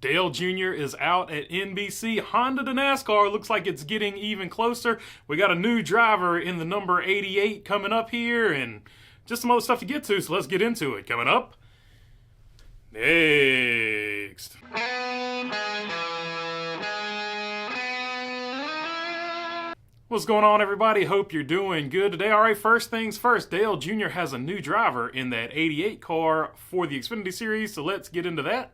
Dale Jr. is out at NBC. Honda to NASCAR looks like it's getting even closer. We got a new driver in the number 88 coming up here, and just some other stuff to get to, so let's get into it. Coming up next. What's going on, everybody? Hope you're doing good today. All right, first things first, Dale Jr. has a new driver in that 88 car for the Xfinity Series, so let's get into that.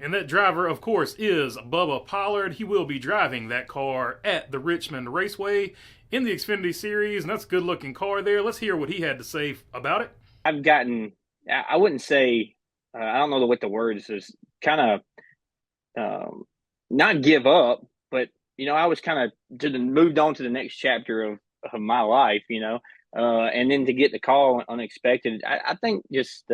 And that driver, of course, is Bubba Pollard. He will be driving that car at the Richmond Raceway in the Xfinity Series, and that's a good-looking car there. Let's hear what he had to say about it. I've gotten, I wouldn't say, I don't know what the words is, kind of not give up, but, I was kind of moved on to the next chapter of my life, and then to get the call unexpected, I think just,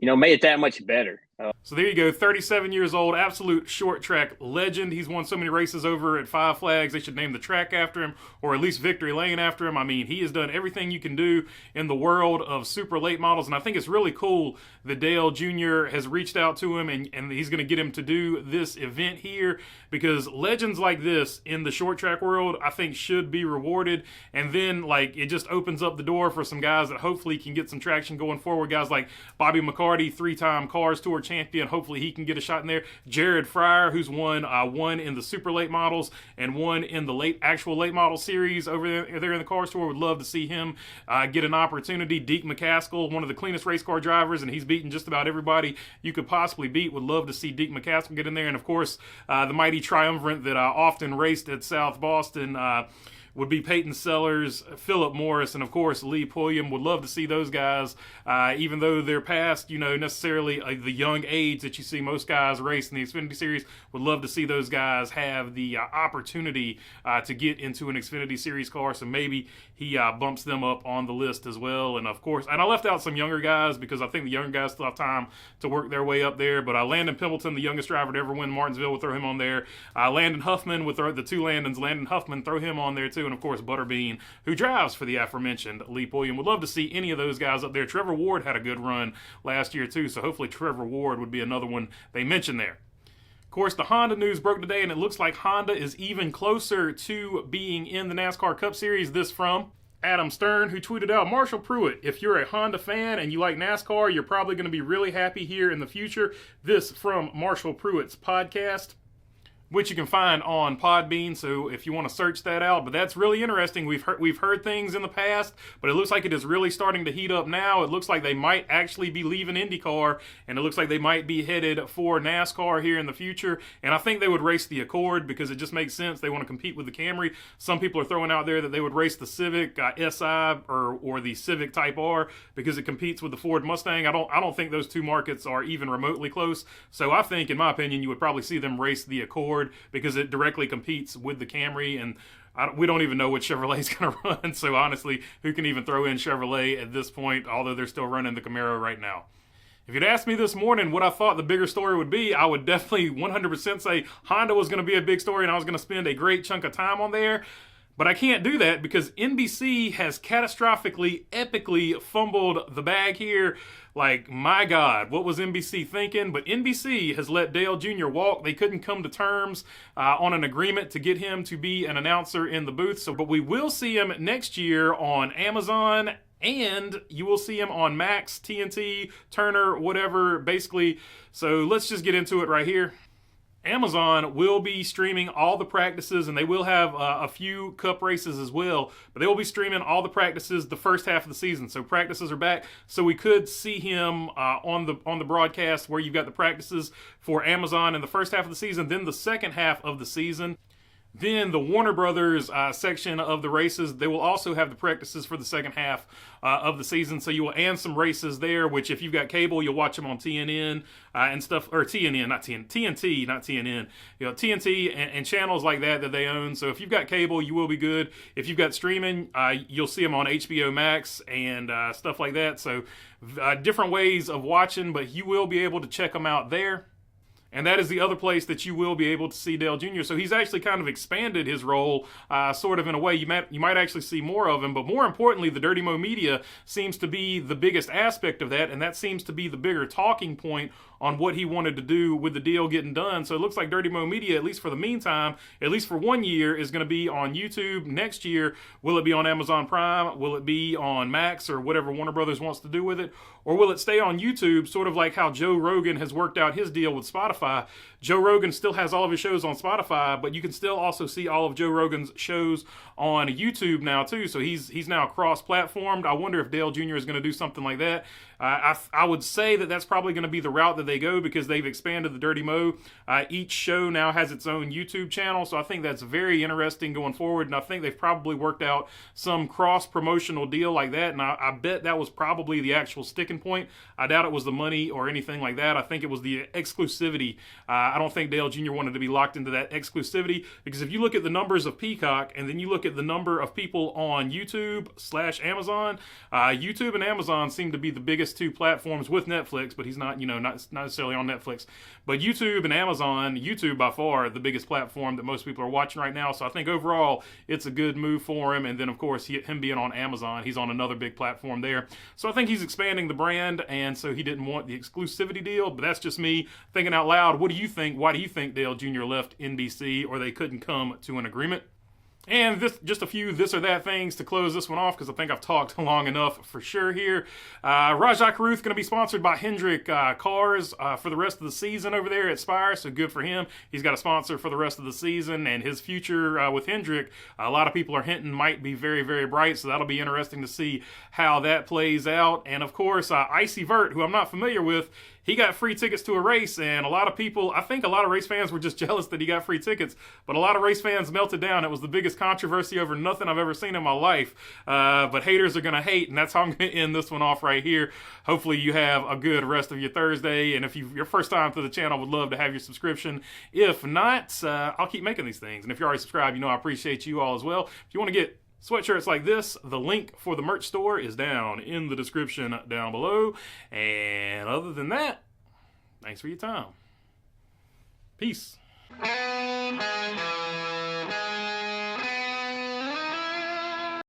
made it that much better. So there you go, 37 years old, absolute short track legend. He's won so many races over at Five Flags, they should name the track after him, or at least Victory Lane after him. I mean, he has done everything you can do in the world of super late models, and I think it's really cool that Dale Jr. has reached out to him, and he's going to get him to do this event here, because legends like this in the short track world, I think, should be rewarded, and then, it just opens up the door for some guys that hopefully can get some traction going forward. Guys like Bobby McCarty, three-time Cars Tour champion, hopefully he can get a shot in there. Jared Fryer, who's won one in the super late models and one in the actual late model series over there in the Cars Tour, would love to see him get an opportunity. Deke McCaskill, one of the cleanest race car drivers, and he's beaten just about everybody you could possibly beat. Would love to see Deke McCaskill get in there. And of course, the mighty triumvirate that often raced at South Boston would be Peyton Sellers, Philip Morris, and of course Lee Pulliam. Would love to see those guys, even though they're past, necessarily the young age that you see most guys race in the Xfinity Series. Would love to see those guys have the opportunity to get into an Xfinity Series car, so maybe he bumps them up on the list as well. And of course, and I left out some younger guys because I think the younger guys still have time to work their way up there, but Landon Pimpleton, the youngest driver to ever win Martinsville, would throw him on there. Landon Huffman, with the two Landons, Landon Huffman, throw him on there too. And of course, Butterbean, who drives for the aforementioned Lee Pulliam. Would love to see any of those guys up there. Trevor Ward had a good run last year too, so hopefully Trevor Ward would be another one they mentioned there. Of course, the Honda news broke today, and it looks like Honda is even closer to being in the NASCAR Cup Series. This from Adam Stern, who tweeted out, Marshall Pruitt, if you're a Honda fan and you like NASCAR, you're probably going to be really happy here in the future. This from Marshall Pruitt's podcast, which you can find on Podbean, so if you want to search that out. But that's really interesting. We've heard things in the past, but it looks like it is really starting to heat up now. It looks like they might actually be leaving IndyCar, and it looks like they might be headed for NASCAR here in the future. And I think they would race the Accord because it just makes sense. They want to compete with the Camry. Some people are throwing out there that they would race the Civic SI or the Civic Type R because it competes with the Ford Mustang. I don't think those two markets are even remotely close. So I think, in my opinion, you would probably see them race the Accord, because it directly competes with the Camry, and we don't even know what Chevrolet's going to run, so honestly, who can even throw in Chevrolet at this point, although they're still running the Camaro right now. If you'd asked me this morning what I thought the bigger story would be, I would definitely 100% say Honda was going to be a big story, and I was going to spend a great chunk of time on there. But I can't do that because NBC has catastrophically, epically fumbled the bag here. My God, what was NBC thinking? But NBC has let Dale Jr. walk. They couldn't come to terms on an agreement to get him to be an announcer in the booth. But we will see him next year on Amazon, and you will see him on Max, TNT, Turner, whatever, basically. So let's just get into it right here. Amazon will be streaming all the practices, and they will have a few cup races as well, but they will be streaming all the practices the first half of the season. So practices are back, so we could see him on the broadcast where you've got the practices for Amazon in the first half of the season, then the second half of the season. Then the Warner Brothers section of the races, they will also have the practices for the second half of the season. So you will and some races there, which if you've got cable, you'll watch them on TNN and stuff, or TNN, not TNT, not TNN. TNT and channels like that they own. So if you've got cable, you will be good. If you've got streaming, you'll see them on HBO Max and stuff like that. So different ways of watching, but you will be able to check them out there. And that is the other place that you will be able to see Dale Jr. So he's actually kind of expanded his role, sort of in a way. You might actually see more of him, but more importantly, the Dirty Mo Media seems to be the biggest aspect of that, and that seems to be the bigger talking point on what he wanted to do with the deal getting done. So it looks like Dirty Mo Media, at least for the meantime, at least for 1 year, is going to be on YouTube. Next year, will it be on Amazon Prime? Will it be on Max or whatever Warner Brothers wants to do with it? Or will it stay on YouTube, sort of like how Joe Rogan has worked out his deal with Spotify? Joe Rogan still has all of his shows on Spotify, but you can still also see all of Joe Rogan's shows on YouTube now too. So he's now cross-platformed. I wonder if Dale Jr. is going to do something like that. I would say that that's probably going to be the route that they go because they've expanded the Dirty Mo. Each show now has its own YouTube channel, so I think that's very interesting going forward, and I think they've probably worked out some cross-promotional deal like that, and I bet that was probably the actual sticking point. I doubt it was the money or anything like that. I think it was the exclusivity. I don't think Dale Jr. wanted to be locked into that exclusivity because if you look at the numbers of Peacock and then you look at the number of people on YouTube/Amazon, YouTube and Amazon seem to be the biggest two platforms with Netflix, but he's not, not necessarily on Netflix. But YouTube and Amazon, YouTube by far the biggest platform that most people are watching right now. So I think overall it's a good move for him. And then of course him being on Amazon, he's on another big platform there. So I think he's expanding the brand, and so he didn't want the exclusivity deal. But that's just me thinking out loud. What do you think? Why do you think Dale Jr. left NBC, or they couldn't come to an agreement? And just a few this or that things to close this one off because I think I've talked long enough for sure here. Rajah Caruth going to be sponsored by Hendrick Cars for the rest of the season over there at Spire, so good for him. He's got a sponsor for the rest of the season, and his future with Hendrick, a lot of people are hinting might be very, very bright, so that'll be interesting to see how that plays out. And of course, Icy Vert, who I'm not familiar with, he got free tickets to a race, and a lot of people, I think a lot of race fans were just jealous that he got free tickets, but a lot of race fans melted down. It was the biggest controversy over nothing I've ever seen in my life, but haters are going to hate, and that's how I'm going to end this one off right here. Hopefully you have a good rest of your Thursday, and if your first time to the channel, I would love to have your subscription. If not, I'll keep making these things, and if you're already subscribed, I appreciate you all as well. If you want to get sweatshirts like this, the link for the merch store is down in the description down below. And other than that, thanks for your time. Peace.